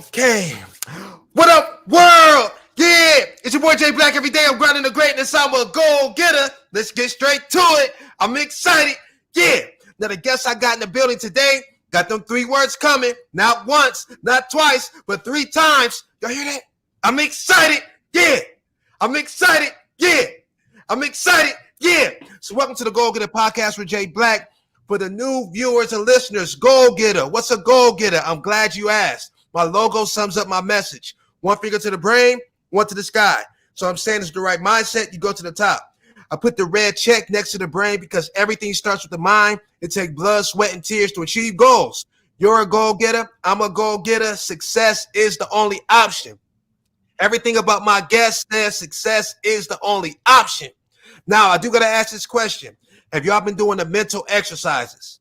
Okay. What up, world? Yeah, it's your boy Jay Black. Every day I'm grinding the greatness. I'm a goal-getter. Let's get straight to it. I'm excited. Yeah. Now, the guests I got in the building today got them 3 words coming. Not once, not twice, but 3 times. Y'all hear that? I'm excited. Yeah. I'm excited. Yeah. I'm excited. Yeah. So welcome to the Goalgetta podcast with Jay Black. For the new viewers and listeners, goal-getter. What's a goal-getter? I'm glad you asked. My logo sums up my message. 1 finger to the brain, 1 to the sky. So I'm saying it's the right mindset. You go to the top. I put the red check next to the brain because everything starts with the mind. It takes blood, sweat, and tears to achieve goals. You're a goal-getter. I'm a goal-getter. Success is the only option. Everything about my guest says success is the only option. Now, I do got to ask this question. Have y'all been doing the mental exercises?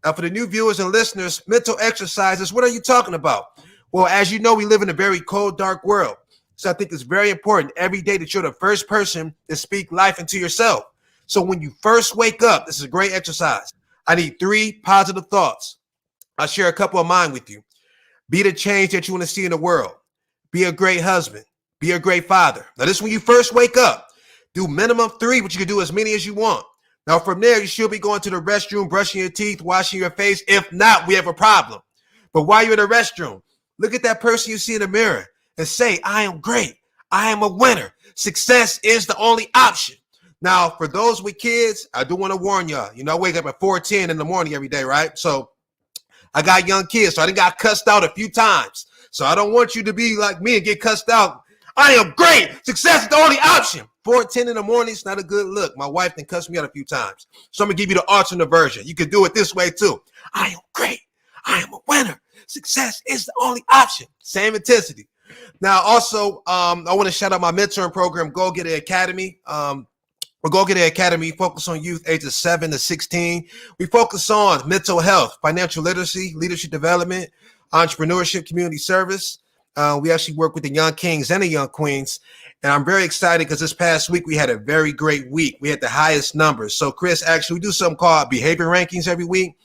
Now, for the new viewers and listeners, mental exercises, what are you talking about? Well, as you know, we live in a very cold, dark world. So I think it's very important every day that you're the first person to speak life into yourself. So when you first wake up, this is a great exercise. I need 3 positive thoughts. I'll share a couple of mine with you. Be the change that you want to see in the world. Be a great husband. Be a great father. Now, this is when you first wake up. Do minimum 3, but you can do as many as you want. Now, from there, you should be going to the restroom, brushing your teeth, washing your face. If not, we have a problem. But while you're in the restroom, look at that person you see in the mirror and say, I am great. I am a winner. Success is the only option. Now, for those with kids, I do want to warn y'all. You know, I wake up at 4:10 in the morning every day, right? So I got young kids, so I done got cussed out a few times. So I don't want you to be like me and get cussed out. I am great. Success is the only option. 4:10 in the morning is not a good look. My wife then cussed me out a few times. So I'm going to give you the alternate version. You can do it this way too. I am great. I am a winner. Success is the only option. Same intensity. Now, also, I want to shout out my mentoring program, Goalgetta Academy. Goalgetta Academy focus on youth ages 7 to 16. We focus on mental health, financial literacy, leadership development, entrepreneurship, community service. We actually work with the young kings and the young queens. And I'm very excited because this past week we had a very great week. We had the highest numbers. So, Chris, actually, we do something called behavior rankings every week.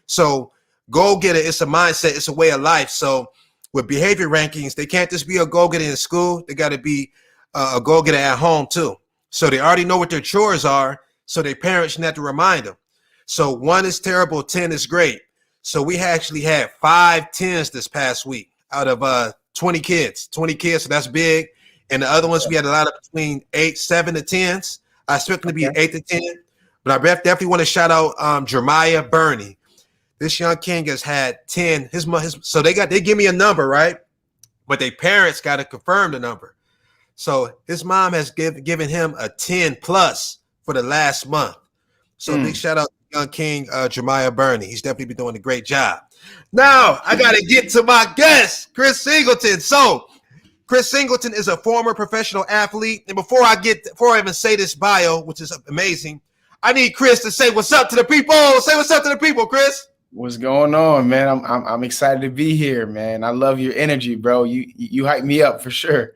So, goal-getter, it's a mindset. It's a way of life. So, with behavior rankings, they can't just be a goal-getter in school. They got to be a goal-getter at home, too. So, they already know what their chores are. So, their parents shouldn't have to remind them. So, 1 is terrible, 10 is great. So, we actually had 5 10s this past week out of 20 kids. 20 kids, so that's big. And the other ones, we had a lot of between 7 to 10s. I expect them to be 8 to 10. But I definitely want to shout out Jeremiah Burney. This young king has had 10. So they give me a number, right? But their parents got to confirm the number. So his mom has given him a 10 plus for the last month. So big shout out to young king Jeremiah Burney. He's definitely been doing a great job. Now I got to get to my guest, Chris Singleton. So Chris Singleton is a former professional athlete. And before I even say this bio, which is amazing, I need Chris to say what's up to the people. Say what's up to the people, Chris. What's going on, man? I'm excited to be here, man. I love your energy, bro. You hype me up for sure.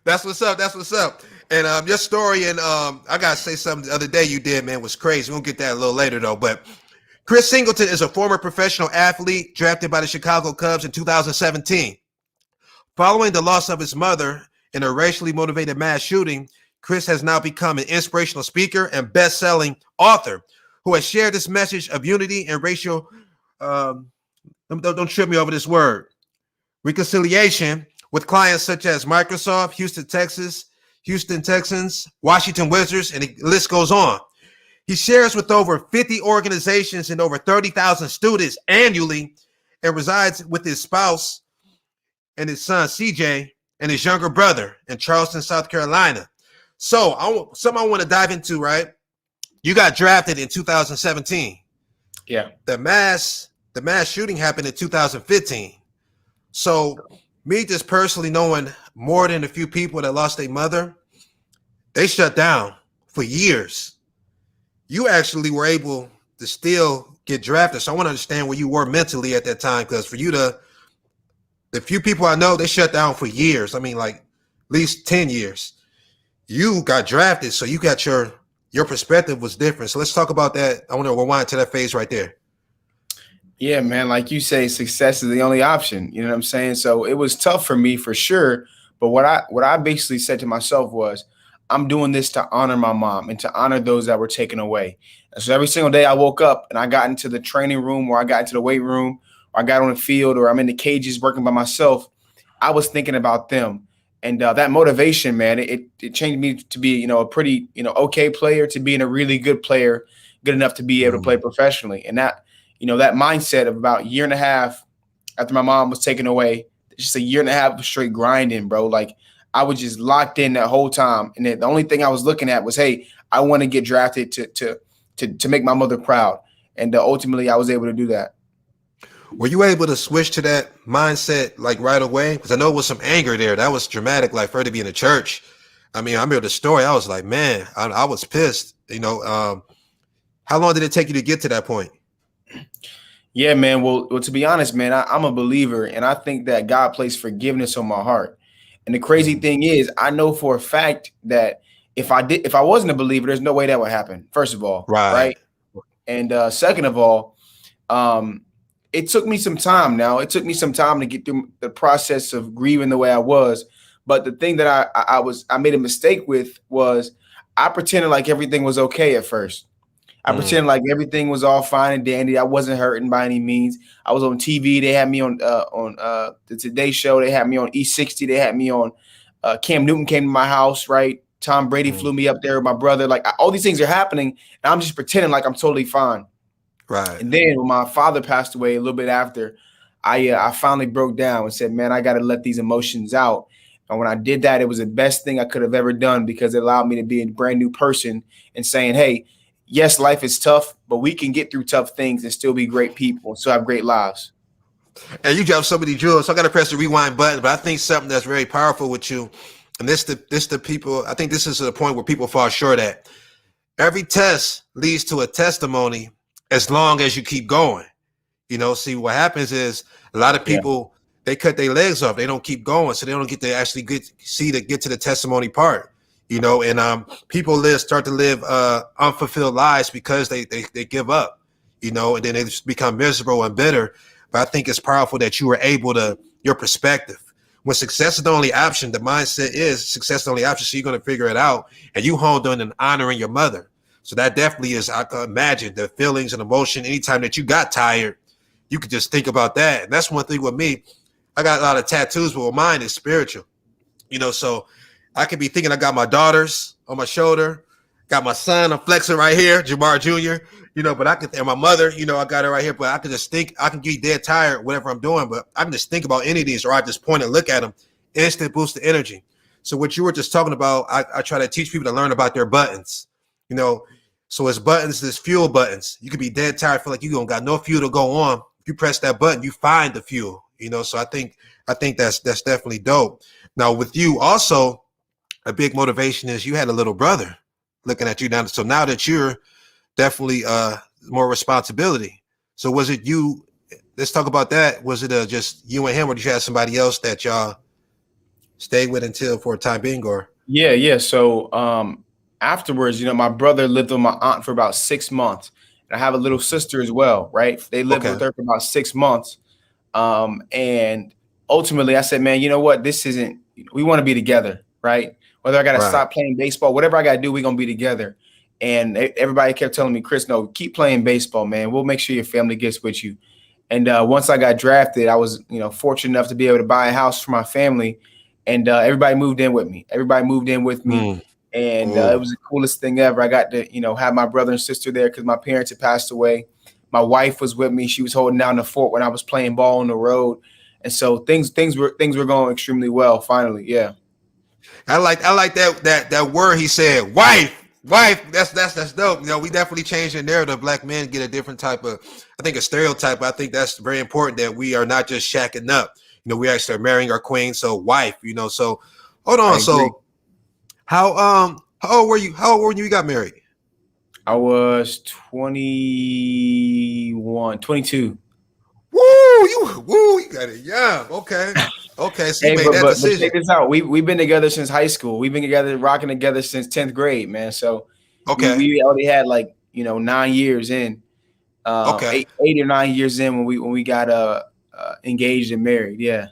That's what's up. That's what's up. And your story, and I gotta say something the other day you did, man, was crazy. We'll get that a little later though. But Chris Singleton is a former professional athlete drafted by the Chicago Cubs in 2017. Following the loss of his mother in a racially motivated mass shooting, Chris has now become an inspirational speaker and best-selling author who has shared this message of unity and racial, don't trip me over this word, reconciliation with clients such as Microsoft, Houston Texans, Washington Wizards, and the list goes on. He shares with over 50 organizations and over 30,000 students annually and resides with his spouse and his son, CJ, and his younger brother in Charleston, South Carolina. So something I want to dive into, right? You got drafted in 2017. Yeah. The mass shooting happened in 2015. So me just personally knowing more than a few people that lost their mother, they shut down for years. You actually were able to still get drafted. So I want to understand where you were mentally at that time, because for you the few people I know, they shut down for years. I mean, like at least 10 years. You got drafted, so you got your perspective was different. So let's talk about that. I want to rewind to that phase right there. Yeah, man. Like you say, success is the only option. You know what I'm saying? So it was tough for me for sure. But what I basically said to myself was, I'm doing this to honor my mom and to honor those that were taken away. And so every single day I woke up and I got into the training room, or I got into the weight room, or I got on the field, or I'm in the cages working by myself. I was thinking about them. And that motivation, man, it changed me to be, a pretty, okay player to being a really good player, good enough to be able to play Mm. professionally. And that mindset of about a year and a half after my mom was taken away, just a year and a half of straight grinding, bro. Like I was just locked in that whole time. And then the only thing I was looking at was, hey, I want to get drafted to make my mother proud. And ultimately I was able to do that. Were you able to switch to that mindset like right away? Because I know it was some anger there. That was dramatic, like for her to be in the church. I mean, I remember the story. I was like, man, I was pissed. How long did it take you to get to that point? Yeah, man. Well, to be honest, man, I'm a believer, and I think that God placed forgiveness on my heart. And the crazy Mm. thing is, I know for a fact that if I wasn't a believer, there's no way that would happen. First of all, Right. right? And second of all, um, it took me some time. Now, it took me some time to get through the process of grieving the way I was. But the thing that I made a mistake with was I pretended like everything was okay at first. I Mm. pretend like everything was all fine and dandy. I wasn't hurting by any means. I was on TV. They had me on the Today Show. They had me on E60. They had me on Cam Newton came to my house, right? Tom Brady Mm. flew me up there with my brother. Like all these things are happening, and I'm just pretending like I'm totally fine. Right. And then when my father passed away a little bit after, I finally broke down and said, "Man, I got to let these emotions out." And when I did that, it was the best thing I could have ever done because it allowed me to be a brand new person and saying, "Hey, yes, life is tough, but we can get through tough things and still be great people and still have great lives." And you dropped so many jewels. So I got to press the rewind button. But I think something that's very powerful with you, and this the people. I think this is the point where people fall short at. Every test leads to a testimony as long as you keep going. See what happens is a lot of Yeah, people they cut their legs off. They don't keep going, so they don't get to actually get to the testimony part. And people start to live unfulfilled lives because they give up. And then they just become miserable and bitter. But I think it's powerful that you were able to your perspective. When success is the only option, the mindset is success is the only option. So you're going to figure it out, and you honed on and honoring your mother. So that definitely is. I can imagine the feelings and emotion. Anytime that you got tired, you could just think about that. And that's one thing with me. I got a lot of tattoos, but mine is spiritual. So I could be thinking I got my daughters on my shoulder, got my son, I'm flexing right here, Jamar Jr., but I could, and my mother, I got her right here, but I can just think, I can get dead tired, whatever I'm doing, but I can just think about any of these, or I just point and look at them, instant boost of energy. So what you were just talking about, I try to teach people to learn about their buttons, you know, so it's buttons, there's fuel buttons. You could be dead tired, feel like you don't got no fuel to go on. If you press that button, you find the fuel, so I think that's definitely dope. Now with you also, a big motivation is you had a little brother looking at you now. So now that you're definitely more responsibility. So was it you? Let's talk about that. Was it just you and him, or did you have somebody else that y'all stayed with until for a time being? Or yeah. So afterwards, my brother lived with my aunt for about 6 months, and I have a little sister as well, right? They lived with okay, her for about 6 months. And ultimately, I said, man, you know what? This isn't. We want to be together, right? Whether I got to right. stop playing baseball, whatever I got to do, we're gonna be together. And everybody kept telling me, Chris, no, keep playing baseball, man. We'll make sure your family gets with you. And once I got drafted, I was, fortunate enough to be able to buy a house for my family, and everybody moved in with me. Everybody moved in with me, Mm. and it Oh, was the coolest thing ever. I got to, have my brother and sister there because my parents had passed away. My wife was with me; she was holding down the fort when I was playing ball on the road, and so things were going extremely well. Finally, yeah. I like that word he said, wife. Wife, that's dope. We definitely changed the narrative. Black men get a different type of, I think, a stereotype. I think that's very important that we are not just shacking up. We actually are marrying our queen. So wife, So hold I on. agree. So how old were you? How old were you? You got married? I was 21, 22. You got it. Yeah. Okay. Okay. So you Hey, made but that but but check decision. this out. We've been together since high school. We've been together, rocking together since 10th grade, man. So we Okay. we already had like 9 years in. Okay. Eight or 9 years in when we got engaged and married. Yeah.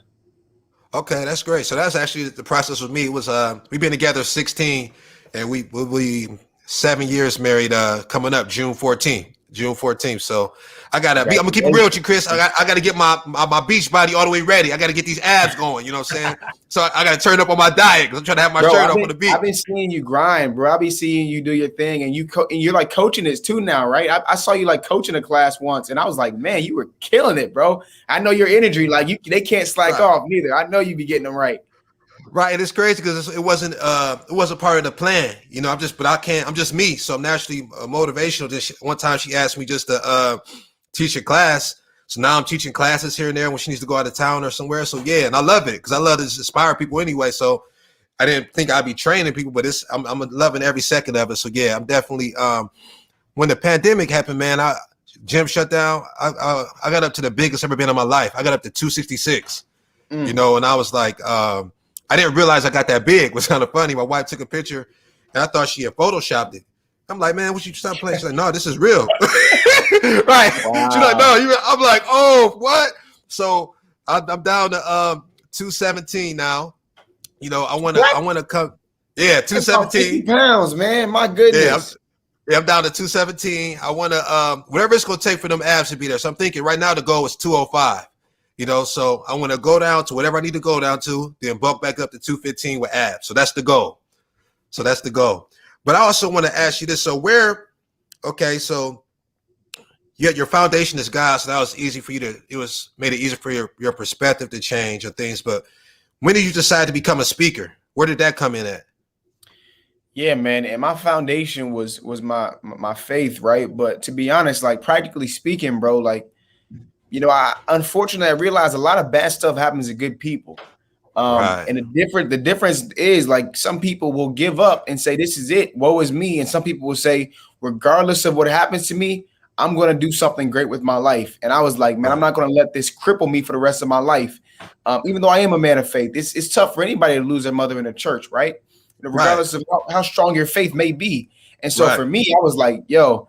Okay, that's great. So that's actually the process with me. It was we've been together 16, and we 7 years married. Coming up June 14th. June 14th. So I'm gonna keep it real with you, Chris. I gotta get my beach body all the way ready. I gotta get these abs going. You know what I'm saying? So I gotta turn up on my diet because I'm trying to have my shirt off on the beach. I've been seeing you grind, bro. I've been seeing you do your thing, and you're like coaching this too now, right? I saw you like coaching a class once, and I was like, man, you were killing it, bro. I know your energy, like they can't slack off neither. I know you be getting them right. Right, and it's crazy because it wasn't part of the plan, you know. I'm just me, so I'm naturally motivational. Just one time she asked me just to teach a class, so now I'm teaching classes here and there when she needs to go out of town or somewhere. So yeah, and I love it because I love to inspire people anyway. So I didn't think I'd be training people, but I'm loving every second of it. So yeah, I'm definitely when the pandemic happened, man, gym shut down. I got up to the biggest ever been in my life. I got up to 266, you know, and I was like. I didn't realize I got that big. It was kind of funny. My wife took a picture, and I thought she had photoshopped it. I'm like, man, what you stop playing? She's like, no, this is real. Right? Wow. She's like, no. I'm like, oh, what? So I'm down to 217 now. You know, I want to come. Yeah, 217 pounds, man. My goodness. Yeah, I'm down to 217. I want to whatever it's gonna take for them abs to be there. So I'm thinking right now the goal is 205. You know, so I want to go down to whatever I need to go down to, then bump back up to 215 with abs. So that's the goal. But I also want to ask you this. So so your foundation is God. So that was easy for you made it easier for your perspective to change or things. But when did you decide to become a speaker? Where did that come in at? Yeah, man. And my foundation was my faith, right? But to be honest, like practically speaking, bro, like, you know, unfortunately I realized a lot of bad stuff happens to good people. Right. And the difference is like some people will give up and say, this is it, woe is me. And some people will say, regardless of what happens to me, I'm going to do something great with my life. And I was like, man, I'm not going to let this cripple me for the rest of my life. Even though I am a man of faith, it's tough for anybody to lose their mother in the church, right? Regardless of how strong your faith may be. And so for me, I was like, yo,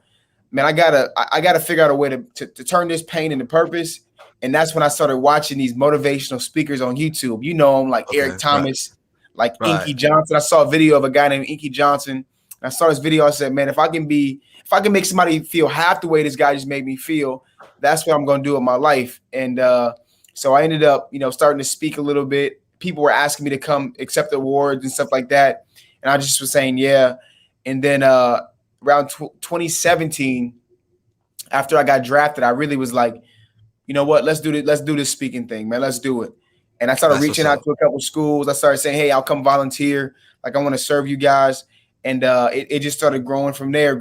man, I gotta figure out a way to turn this pain into purpose. And that's when I started watching these motivational speakers on YouTube. You know them, like Eric Thomas, like Inky Johnson. I saw a video of a guy named Inky Johnson. And I saw this video. I said, man, if I can make somebody feel half the way this guy just made me feel, that's what I'm gonna do in my life. And so I ended up, you know, starting to speak a little bit. People were asking me to come accept awards and stuff like that. And I just was saying, yeah. And then around 2017, after I got drafted, I really was like, you know what, let's do this speaking thing, man. Let's do it. And I started reaching out to a couple schools. I started saying, hey, I'll come volunteer. Like, I want to serve you guys. And it just started growing from there.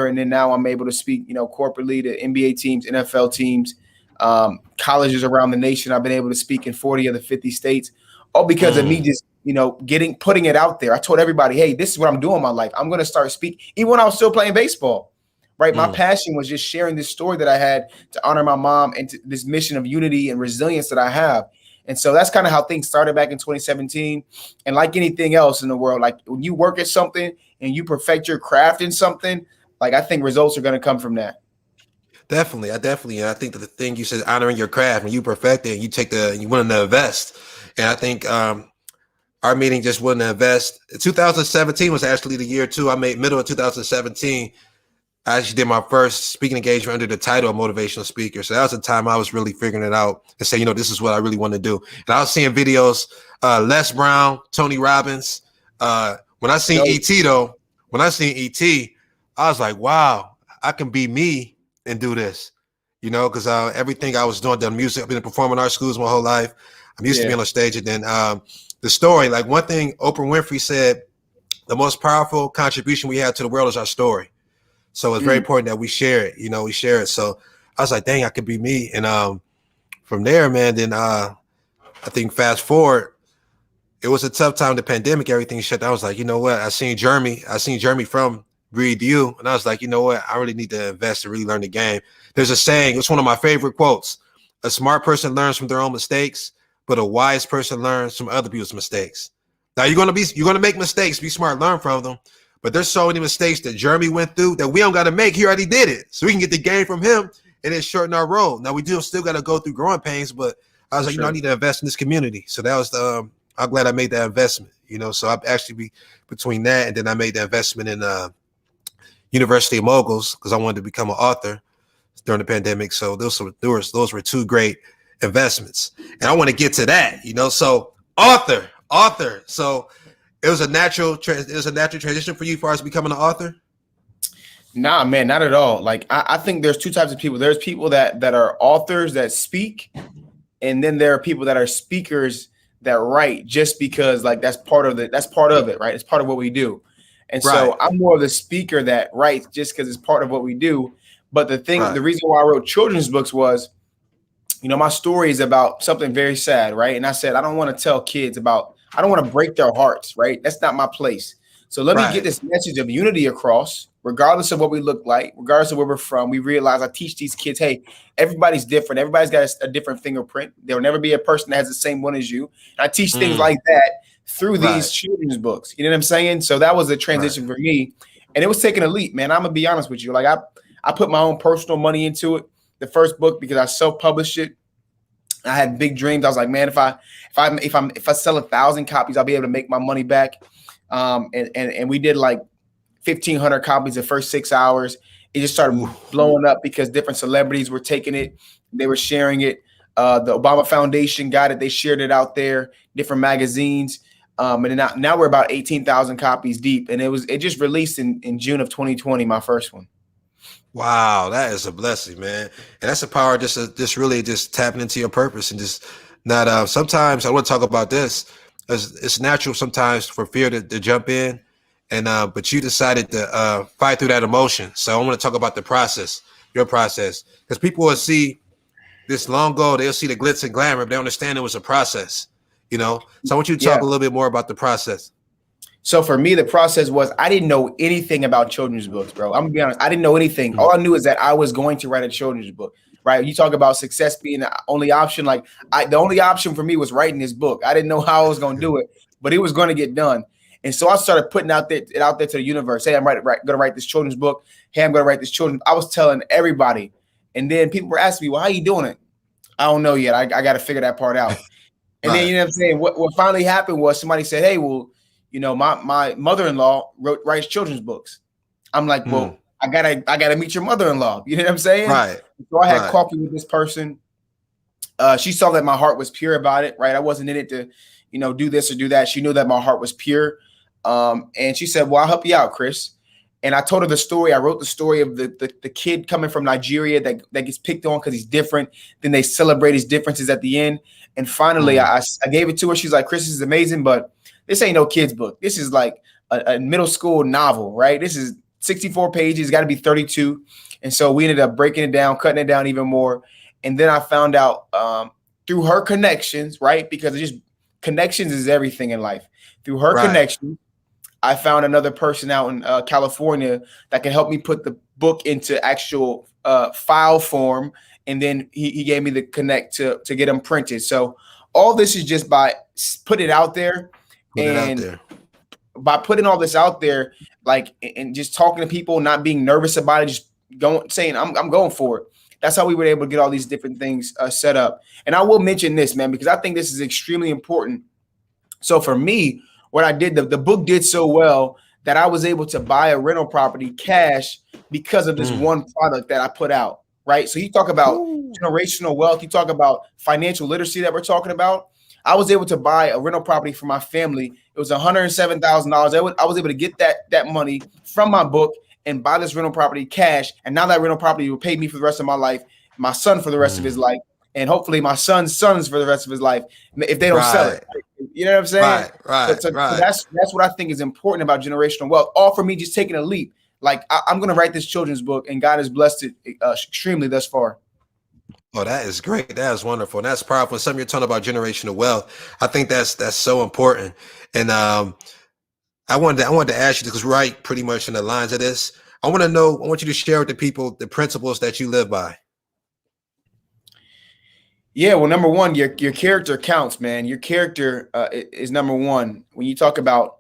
And then now I'm able to speak, you know, corporately to NBA teams, NFL teams, colleges around the nation. I've been able to speak in 40 of the 50 states, all because of me just, you know, putting it out there. I told everybody, hey, this is what I'm doing in my life. I'm going to start speaking, even when I was still playing baseball, right? My passion was just sharing this story that I had to honor my mom and to this mission of unity and resilience that I have. And so that's kind of how things started back in 2017. And like anything else in the world, like when you work at something and you perfect your craft in something, like I think results are going to come from that. Definitely. And I think that the thing you said, honoring your craft, when you perfect it, you want to invest. And I think our meeting just wouldn't invest. 2017 was actually the year too. I made middle of 2017. I actually did my first speaking engagement under the title of motivational speaker. So that was the time I was really figuring it out and say, you know, this is what I really want to do. And I was seeing videos, Les Brown, Tony Robbins. When I seen E.T., I was like, wow, I can be me and do this, you know, because everything I was doing, the music, I've been in performing arts schools my whole life. I'm used to being on stage. And then the story, like one thing Oprah Winfrey said, the most powerful contribution we have to the world is our story. So it's very important that we share it, So I was like, dang, I could be me. And from there, man, then I think fast forward, it was a tough time, the pandemic, everything shut down. I was like, you know what? I seen Jeremy from Breathe You. And I was like, you know what? I really need to invest and really learn the game. There's a saying, it's one of my favorite quotes. A smart person learns from their own mistakes, but a wise person learns from other people's mistakes. Now you're going to make mistakes, be smart, learn from them. But there's so many mistakes that Jeremy went through that we don't got to make. He already did it. So we can get the game from him and then shorten our role. Now, we do still got to go through growing pains, but I was like, I need to invest in this community. So that was I'm glad I made that investment, So I actually be between that and then I made the investment in University of Moguls because I wanted to become an author during the pandemic. So those were two great investments. And I want to get to that, So author. So it was a natural transition for you as far as becoming an author? Nah, man, not at all. Like I think there's two types of people. There's people that are authors that speak, and then there are people that are speakers that write just because like that's part of it, right? It's part of what we do. And so I'm more of the speaker that writes just because it's part of what we do. But the reason why I wrote children's books was, my story is about something very sad, right? And I said, I don't want to tell kids I don't want to break their hearts, right? That's not my place. So let me get this message of unity across, regardless of what we look like, regardless of where we're from. We realize I teach these kids, hey, everybody's different. Everybody's got a different fingerprint. There will never be a person that has the same one as you. And I teach things like that through these children's books. You know what I'm saying? So that was a transition for me. And it was taking a leap, man. I'm going to be honest with you. Like I put my own personal money into it, the first book, because I self-published it. I had big dreams. I was like, man, if I sell 1,000 copies, I'll be able to make my money back. And we did like 1,500 copies the first 6 hours. It just started blowing up because different celebrities were taking it. They were sharing it. The Obama Foundation got it. They shared it out there, different magazines. And now we're about 18,000 copies deep. And it just released in June of 2020, my first one. Wow, that is a blessing, man. And that's the power just really tapping into your purpose and just not sometimes I want to talk about this. It's natural sometimes for fear to jump in, and but you decided to fight through that emotion. So I want to talk about the process, your process, because people will see this long goal, they'll see the glitz and glamour, but they understand it was a process, So I want you to talk a little bit more about the process. So for me, the process was I didn't know anything about children's books, bro. I'm gonna be honest. I didn't know anything. All I knew is that I was going to write a children's book, right? You talk about success being the only option. Like the only option for me was writing this book. I didn't know how I was going to do it, but it was going to get done. And so I started putting it out there to the universe. Hey, I'm going to write this children's book. Hey, I'm going to write this children's. I was telling everybody. And then people were asking me, well, how you doing it? I don't know yet. I got to figure that part out. And then, you know what I'm saying? What finally happened was somebody said, hey, well, my mother-in-law writes children's books. I'm like, well, I gotta meet your mother-in-law. You know what I'm saying? Right. So I had coffee with this person. She saw that my heart was pure about it, right? I wasn't in it to, do this or do that. She knew that my heart was pure. And she said, well, I'll help you out, Chris. And I told her the story. I wrote the story of the kid coming from Nigeria that gets picked on because he's different. Then they celebrate his differences at the end. And finally, I gave it to her. She's like, Chris, this is amazing, but this ain't no kid's book. This is like a middle school novel, right? This is 64 pages, got to be 32. And so we ended up breaking it down, cutting it down even more. And then I found out through her connections, right? Because connections is everything in life. Through her connection, I found another person out in California that can help me put the book into actual file form. And then he gave me the connect to get them printed. So all this is just by putting it out there. By putting all this out there, like, and just talking to people, not being nervous about it, just saying, I'm going for it. That's how we were able to get all these different things set up. And I will mention this, man, because I think this is extremely important. So for me, what I did, the book did so well that I was able to buy a rental property cash because of this one product that I put out, right? So you talk about generational wealth, you talk about financial literacy that we're talking about. I was able to buy a rental property for my family. It was $107,000. I was able to get that money from my book and buy this rental property cash. And now that rental property will pay me for the rest of my life, my son for the rest of his life, and hopefully my son's sons for the rest of his life if they don't sell it. You know what I'm saying? So that's what I think is important about generational wealth. All for me just taking a leap. Like I'm going to write this children's book, and God has blessed it extremely thus far. Oh, that is great. That is wonderful. And that's powerful. Something you're talking about generational wealth. I think that's so important. And I wanted to ask you, because right pretty much in the lines of this, I want you to share with the people the principles that you live by. Yeah, well, number one, your character counts, man. Your character is number one. When you talk about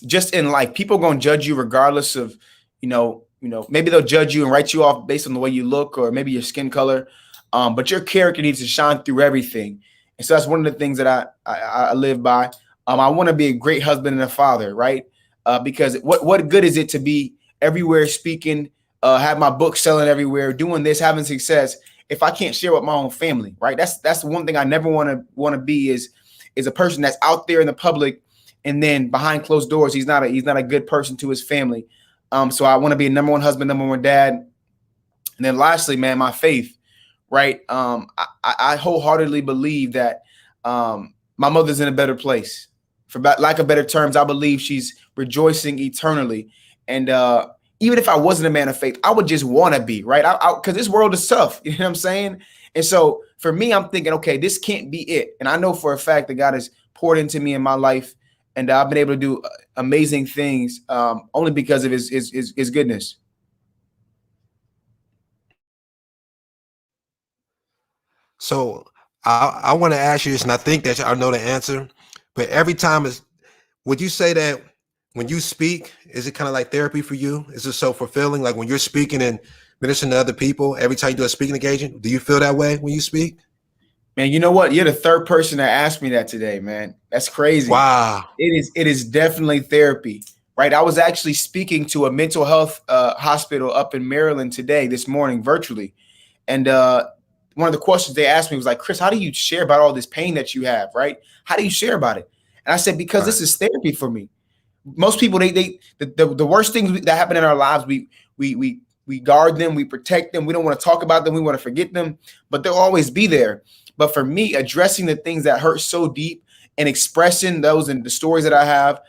just in life, people are going to judge you regardless of, maybe they'll judge you and write you off based on the way you look or maybe your skin color. But your character needs to shine through everything. And so that's one of the things that I live by. I want to be a great husband and a father, right? Because what good is it to be everywhere speaking, have my book selling everywhere, doing this, having success, if I can't share with my own family, right? That's the one thing I never want to be is a person that's out there in the public, and then behind closed doors, he's not a good person to his family. So I want to be a number one husband, number one dad. And then lastly, man, my faith, right? I wholeheartedly believe that my mother's in a better place. For lack of better terms, I believe she's rejoicing eternally. And even if I wasn't a man of faith, I would just want to be, right? Because this world is tough. You know what I'm saying? And so for me, I'm thinking, okay, this can't be it. And I know for a fact that God has poured into me in my life, and I've been able to do amazing things only because of his goodness. So I want to ask you this, and I think that I know the answer, but every time would you say that when you speak, is it kind of like therapy for you? Is it so fulfilling? Like when you're speaking and ministering to other people, every time you do a speaking engagement, do you feel that way when you speak? Man, you know what? You're the third person that asked me that today, man. That's crazy. Wow. It is definitely therapy, right? I was actually speaking to a mental health hospital up in Maryland this morning, virtually. And one of the questions they asked me was like, Chris, how do you share about all this pain that you have, right? How do you share about it? And I said, because this is therapy for me. Most people, the worst things that happen in our lives, we guard them, we protect them. We don't want to talk about them. We want to forget them, but they'll always be there. But for me, addressing the things that hurt so deep and expressing those and the stories that I have,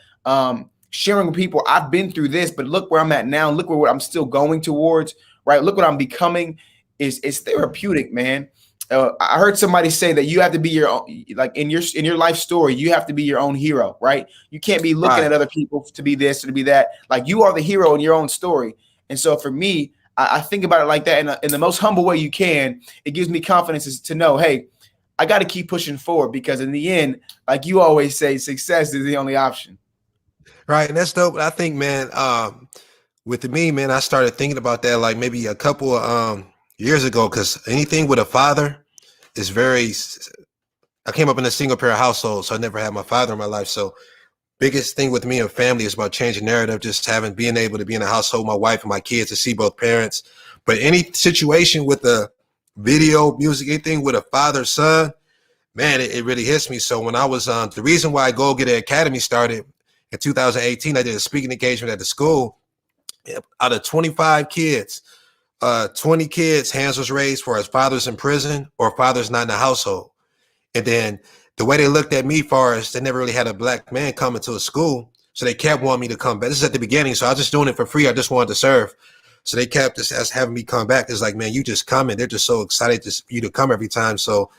sharing with people, I've been through this, but look where I'm at now. Look where I'm still going towards, right? Look what I'm becoming is therapeutic, man. I heard somebody say that you have to be your own, like in your life story, you have to be your own hero, right? You can't be looking at other people to be this or to be that. Like you are the hero in your own story. And so for me, I think about it like that in the most humble way you can. It gives me confidence to know, hey, I got to keep pushing forward because in the end, like you always say, success is the only option. Right. And that's dope. I think, man, with me, man, I started thinking about that like maybe a couple of years ago, because anything with a father is I came up in a single parent household, so I never had my father in my life. So biggest thing with me and family is about changing narrative, just being able to be in a household, my wife and my kids, to see both parents. But any situation with the video, music, anything with a father, son, man, it really hits me. So when I was the reason why Goalgetta Academy started in 2018, I did a speaking engagement at the school. Out of 25 kids, 20 kids, hands was raised for as fathers in prison or fathers not in the household. And then the way they looked at me, far as they never really had a black man come into a school, so they kept wanting me to come back. This is at the beginning, so I was just doing it for free. I just wanted to serve. So they kept just as having me come back. It's like, man, you just coming. They're just so excited for you to come every time. So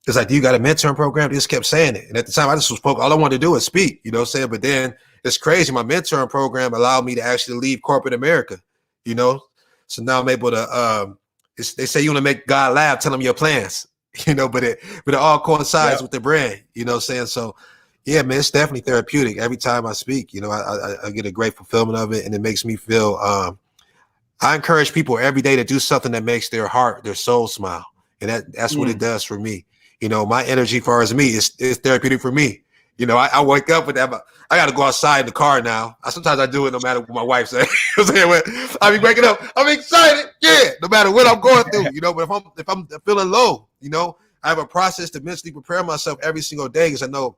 it's like, do you got a mentoring program? They just kept saying it. And at the time, I just spoke. All I wanted to do was speak, you know what I'm saying? But then it's crazy. My mentoring program allowed me to actually leave corporate America, you know? So now I'm able to, they say you want to make God laugh, tell him your plans, you know, but it all coincides with the brand, you know what I'm saying? So yeah, man, it's definitely therapeutic. Every time I speak, you know, I get a great fulfillment of it, and it makes me feel, I encourage people every day to do something that makes their heart, their soul smile. And that's what it does for me. You know, my energy, as far as me, is therapeutic for me. You know, I wake up with that. I got to go outside in the car now. Sometimes I do it no matter what my wife says. I be waking up, I'm excited. Yeah, no matter what I'm going through, you know. But if I'm feeling low, you know, I have a process to mentally prepare myself every single day, because I know,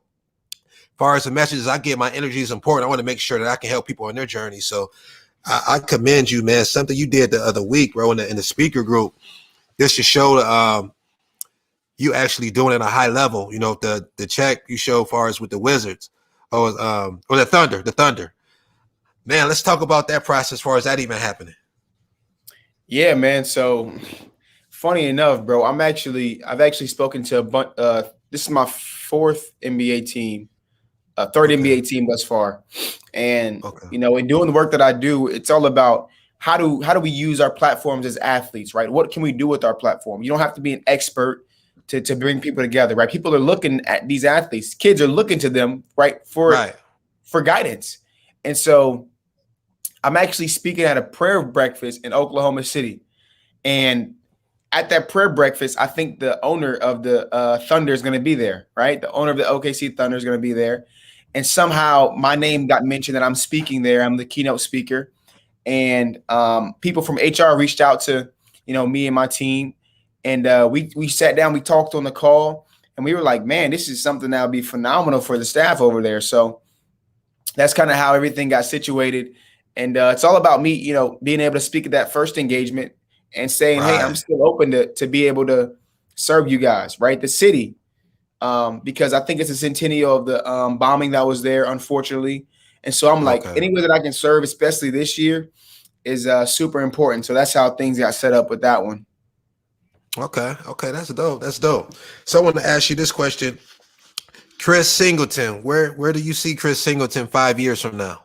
as far as the messages I get, my energy is important. I want to make sure that I can help people on their journey. So I commend you, man. Something you did the other week, bro, in the speaker group. This should show you actually doing it at a high level. You know, the check you show, as far as with the Wizards, or the Thunder. Man, let's talk about that process, as far as that even happening. Yeah, man. So funny enough, bro, I've actually spoken to a bunch. This is my fourth NBA team, third NBA team thus far, and you know, in doing the work that I do, it's all about how do we use our platforms as athletes, right? What can we do with our platform? You don't have to be an expert to bring people together, right? People are looking at these athletes. Kids are looking to them, right, for guidance. And so I'm actually speaking at a prayer breakfast in Oklahoma City. And at that prayer breakfast, I think the owner of the Thunder is going to be there, right? The owner of the OKC Thunder is going to be there. And somehow my name got mentioned that I'm speaking there. I'm the keynote speaker. And people from HR reached out to, me and my team. And we sat down, we talked on the call, and we were like, man, this is something that would be phenomenal for the staff over there. So that's kind of how everything got situated. And it's all about me, being able to speak at that first engagement and saying, hey, I'm Right. still open to be able to serve you guys, right? The city, because I think it's a centennial of the bombing that was there, unfortunately. And so I'm like, Okay. any way that I can serve, especially this year, is super important. So that's how things got set up with that one. Okay. Okay. That's dope. That's dope. So I want to ask you this question. Chris Singleton, where do you see Chris Singleton 5 years from now?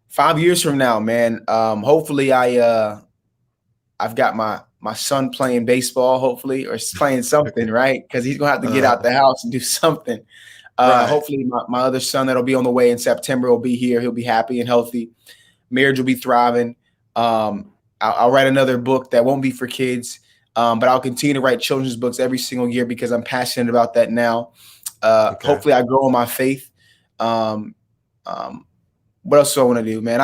5 years from now, man. Hopefully I've got my son playing baseball, hopefully, or playing something, right? Because he's gonna have to get out the house and do something. Right. Hopefully my other son that'll be on the way in September will be here. He'll be happy and healthy. Marriage will be thriving. I'll write another book that won't be for kids, but I'll continue to write children's books every single year because I'm passionate about that now. Okay. Hopefully I grow in my faith. Um, what else do I want to do, man?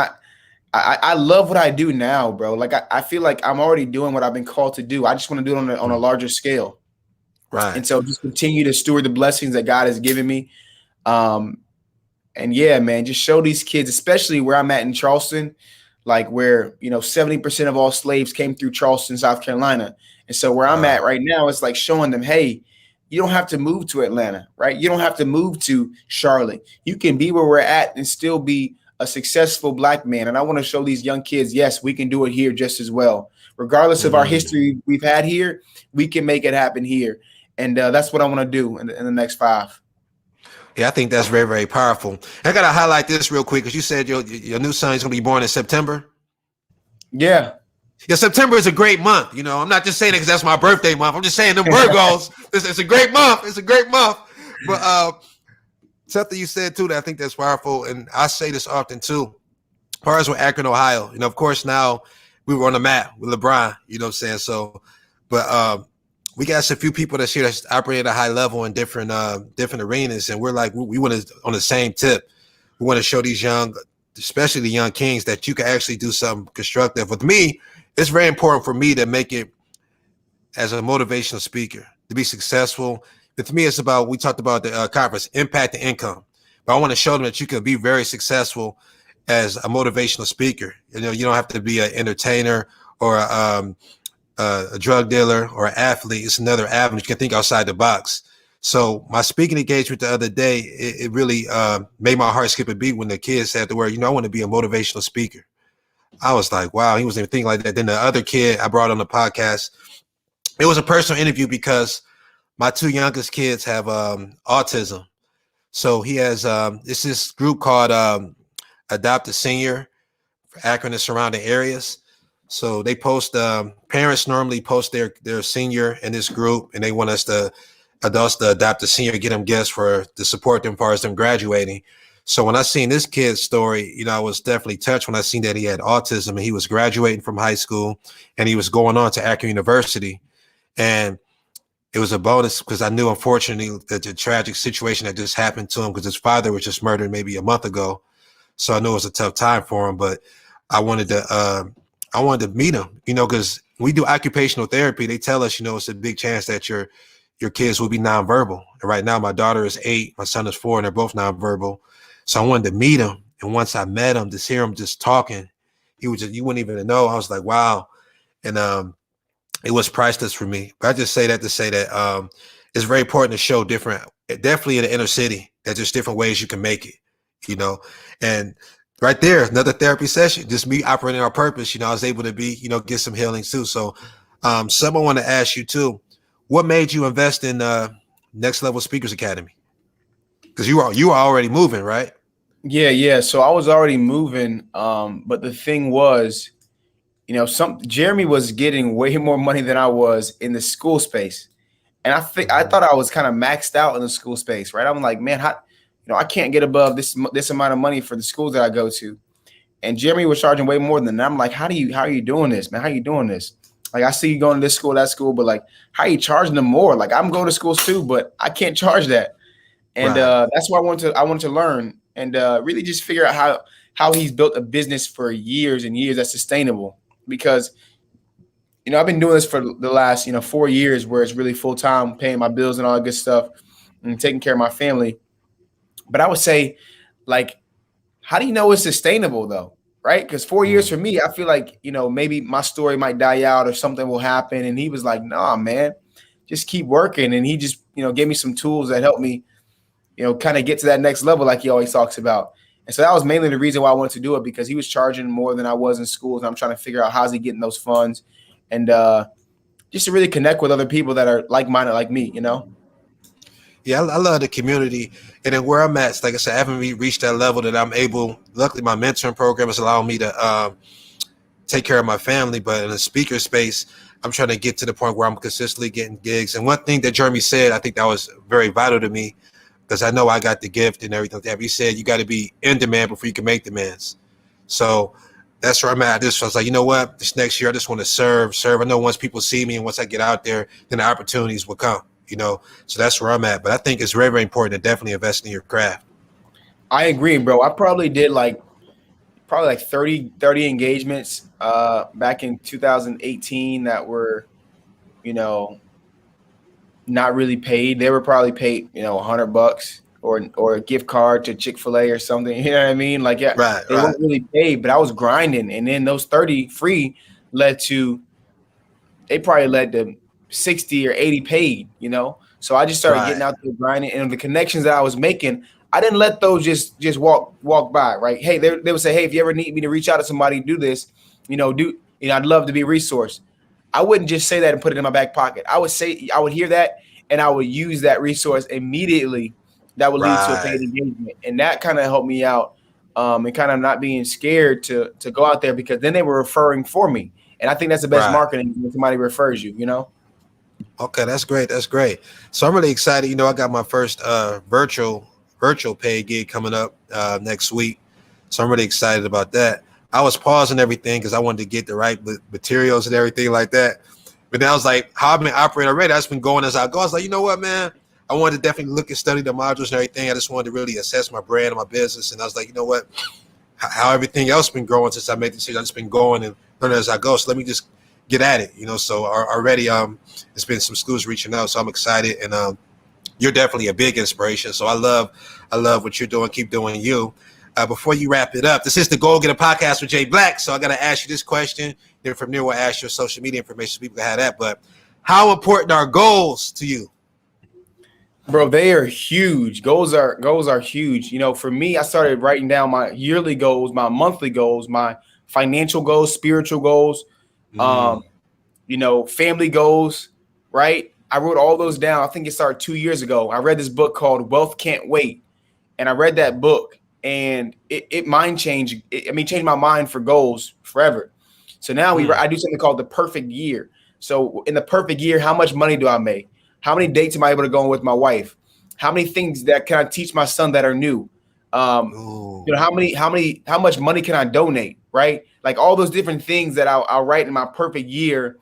I love what I do now, bro. Like I feel like I'm already doing what I've been called to do. I just want to do it on a larger scale. Right. And so just continue to steward the blessings that God has given me. And yeah, man, just show these kids, especially where I'm at in Charleston, like where, 70% of all slaves came through Charleston, South Carolina. And so where I'm at Wow. right now, it's like showing them, hey, you don't have to move to Atlanta, right? You don't have to move to Charlotte. You can be where we're at and still be a successful Black man. And I want to show these young kids, yes, we can do it here just as well. Regardless of our history we've had here, we can make it happen here. And that's what I want to do in the next 5. Yeah, I think that's very, very powerful. I gotta highlight this real quick because you said your new son is gonna be born in September. Yeah. Yeah, September is a great month. I'm not just saying it because that's my birthday month. I'm just saying them Virgos. It's a great month. It's a great month. But something you said too that I think that's powerful, and I say this often too. As far as with Akron, Ohio, of course now we were on the map with LeBron. You know what I'm saying? So, but we got a few people that's here that's operate at a high level in different arenas, and we're like we want to on the same tip. We want to show these young, especially the young kings, that you can actually do something constructive. With me, it's very important for me to make it as a motivational speaker to be successful. With me, it's about, we talked about the conference, impact and income. But I want to show them that you can be very successful as a motivational speaker. You don't have to be an entertainer or a drug dealer or an athlete. It's another avenue. You can think outside the box. So my speaking engagement the other day, it really made my heart skip a beat when the kid said the word, I want to be a motivational speaker. I was like, wow, he wasn't even thinking like that. Then the other kid I brought on the podcast, it was a personal interview because my 2 youngest kids have autism. So he has it's this group called Adopt a Senior for Akron and surrounding areas. So they post, parents normally post their senior in this group, and they want us to adults to adopt a senior, get them guests to support them as far as them graduating. So when I seen this kid's story, I was definitely touched when I seen that he had autism and he was graduating from high school and he was going on to Akron University. And it was a bonus because I knew, unfortunately, that the tragic situation that just happened to him because his father was just murdered maybe a month ago. So I knew it was a tough time for him, but I wanted to meet him, because we do occupational therapy. They tell us, it's a big chance that your kids will be nonverbal. And right now, my daughter is 8, my son is 4, and they're both nonverbal. So I wanted to meet him. And once I met him, just hear him just talking, you wouldn't even know. I was like, wow. And it was priceless for me. But I just say that to say that it's very important to show different, definitely in the inner city, that there's different ways you can make it, and right there, another therapy session, just me operating our purpose, I was able to be, get some healing too. So someone want to ask you too, what made you invest in Next Level Speakers Academy? Because you are already moving, right? Yeah. So I was already moving. But the thing was, Jeremy was getting way more money than I was in the school space. And I thought I was kind of maxed out in the school space, right? I'm like, man, I can't get above this amount of money for the schools that I go to. And Jeremy was charging way more than that. I'm like, how are you doing this, man? How you doing this? Like, I see you going to this school, that school, but like, how are you charging them more? Like, I'm going to schools too, but I can't charge that. And Right. that's why I wanted to learn and really just figure out how he's built a business for years and years that's sustainable. Because I've been doing this for the last 4 years, where it's really full time, paying my bills and all that good stuff, and taking care of my family. But I would say, like, how do you know it's sustainable though? Right? Because 4 years for me, I feel like, maybe my story might die out or something will happen. And he was like, nah, man, just keep working. And he just, gave me some tools that helped me, kind of get to that next level, like he always talks about. And so that was mainly the reason why I wanted to do it, because he was charging more than I was in school. And I'm trying to figure out how's he getting those funds, and just to really connect with other people that are like-minded like me, Yeah, I love the community. And then where I'm at, like I said, I haven't reached that level that I'm able. Luckily, my mentoring program is allowing me to take care of my family. But in the speaker space, I'm trying to get to the point where I'm consistently getting gigs. And one thing that Jeremy said, I think that was very vital to me, because I know I got the gift and everything like that. He said, you got to be in demand before you can make demands. So that's where I'm at. I was like, you know what? This next year, I just want to serve. I know once people see me and once I get out there, then the opportunities will come. So that's where I'm at. But I think it's very, very important to definitely invest in your craft. I agree, bro. I probably did like 30 engagements back in 2018 that were, not really paid. They were probably paid, $100 or a gift card to Chick-fil-A or something. You know what I mean? Like, yeah, Right, they weren't really paid, but I was grinding. And then those 30 free they probably led to 60 or 80 paid, So I just started getting out there grinding, and the connections that I was making, I didn't let those just walk by, right? Hey, they would say, hey, if you ever need me to reach out to somebody, do this, I'd love to be a resource. I wouldn't just say that and put it in my back pocket. I would hear that, and I would use that resource immediately. That would lead to a paid engagement, and that kind of helped me out, and kind of not being scared to go out there, because then they were referring for me. And I think that's the best marketing, when somebody refers you, Okay, that's great. That's great. So I'm really excited. I got my first virtual paid gig coming up next week. So I'm really excited about that. I was pausing everything because I wanted to get the right materials and everything like that. But then I was like, how I've been operating already, I've just been going as I go. I was like, you know what, man? I wanted to definitely look and study the modules and everything. I just wanted to really assess my brand and my business. And I was like, you know what? How everything else been growing since I made the decision, I've just been going and learning as I go. So let me just get at it, So already it's been some schools reaching out. So I'm excited, and you're definitely a big inspiration. So I love what you're doing. Keep doing you. Before you wrap it up, this is the Goalgetta podcast with Jay Black. So I got to ask you this question. Then from there, we'll ask your social media information so people can have that. But how important are goals to you? Bro, they are huge. Goals are huge. For me, I started writing down my yearly goals, my monthly goals, my financial goals, spiritual goals, family goals, right? I wrote all those down. I think it started 2 years ago. I read this book called Wealth Can't Wait. And I read that book, and it changed my mind for goals forever. So now I do something called the perfect year. So in the perfect year, how much money do I make? How many dates am I able to go on with my wife? How many things that can I teach my son that are new? How much money can I donate? Right? Like all those different things that I'll write in my perfect year.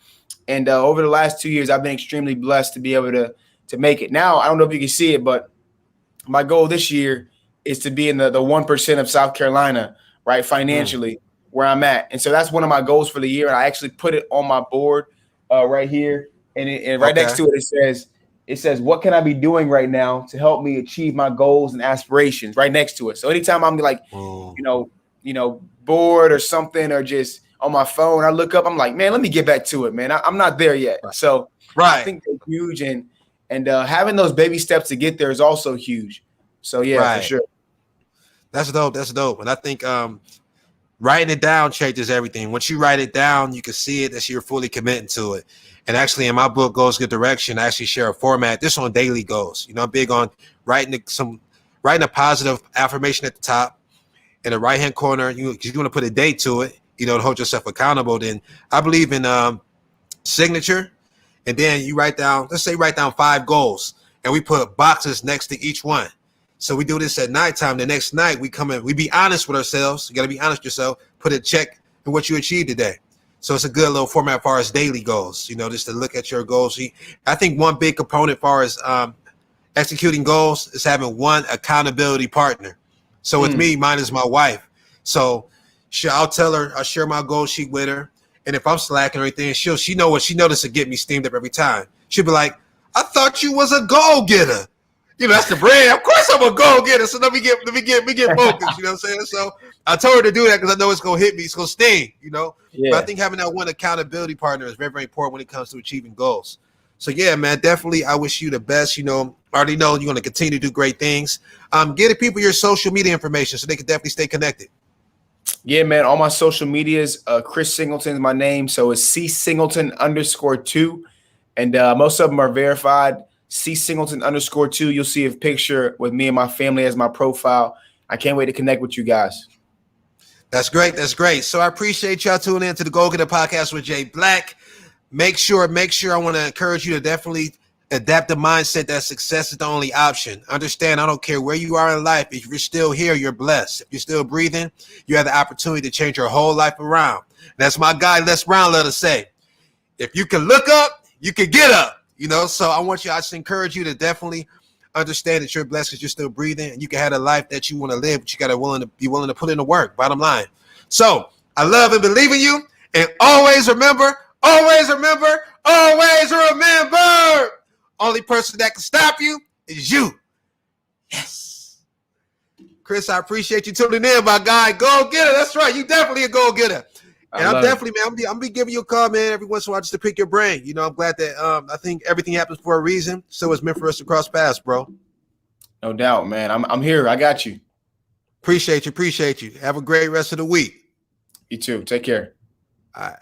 And over the last 2 years, I've been extremely blessed to be able to make it. Now, I don't know if you can see it, but my goal this year is to be in the 1% of South Carolina, right? Financially, where I'm at. And so that's one of my goals for the year. And I actually put it on my board right here. And right next to it, it says, what can I be doing right now to help me achieve my goals and aspirations, right next to it. So anytime I'm like, bored or something, or just on my phone, I look up, I'm like, man, let me get back to it, man. I'm not there yet. So I think they're huge. And having those baby steps to get there is also huge. So yeah, for sure. That's dope. That's dope. And I think writing it down changes everything. Once you write it down, you can see it as you're fully committing to it. And actually, in my book, Goals Good Direction, I actually share a format. This on daily goals. I'm big on writing a positive affirmation at the top. In the right-hand corner, you want to put a date to it, to hold yourself accountable. Then I believe in signature. And then you write down 5 goals. And we put boxes next to each one. So we do this at nighttime. The next night we come in, we be honest with ourselves. You got to be honest with yourself. Put a check in what you achieved today. So it's a good little format as far as daily goals, just to look at your goals. I think one big component as far as executing goals is having one accountability partner. So with me, mine is my wife. So I'll tell her, I'll share my goal sheet with her. And if I'm slacking or anything, she know what she noticed to get me steamed up every time. She'll be like, I thought you was a goal getter. That's the brand. Of course I'm a goal getter. So let me get focused. You know what I'm saying? So I told her to do that because I know it's gonna hit me. It's gonna sting. Yeah. But I think having that one accountability partner is very, very important when it comes to achieving goals. So yeah, man, definitely. I wish you the best. I already know you're gonna continue to do great things. Get the people your social media information so they can definitely stay connected. Yeah, man. All my social medias, Chris Singleton is my name. So it's C_Singleton_2. And most of them are verified. C_Singleton_2. You'll see a picture with me and my family as my profile. I can't wait to connect with you guys. That's great. That's great. So I appreciate y'all tuning in to the Goalgetta podcast with Jay Black. Make sure I want to encourage you to definitely adapt the mindset that success is the only option. Understand, I don't care where you are in life. If you're still here, you're blessed. If you're still breathing, you have the opportunity to change your whole life around. That's my guy, Les Brown, let us say. If you can look up, you can get up. So I just encourage you to definitely understand that you're blessed because you're still breathing and you can have a life that you want to live, but you got to be willing to put in the work, bottom line. So I love and believe in you. And always remember, only person that can stop you is you. Yes. Chris, I appreciate you tuning in, my guy. Go getter. That's right. You definitely a go getter. And I'm definitely, man, I'm gonna be giving you a call, man, every once in a while just to pick your brain. I'm glad that I think everything happens for a reason. So it's meant for us to cross paths, bro. No doubt, man. I'm here. I got you. Appreciate you. Have a great rest of the week. You too. Take care. All right.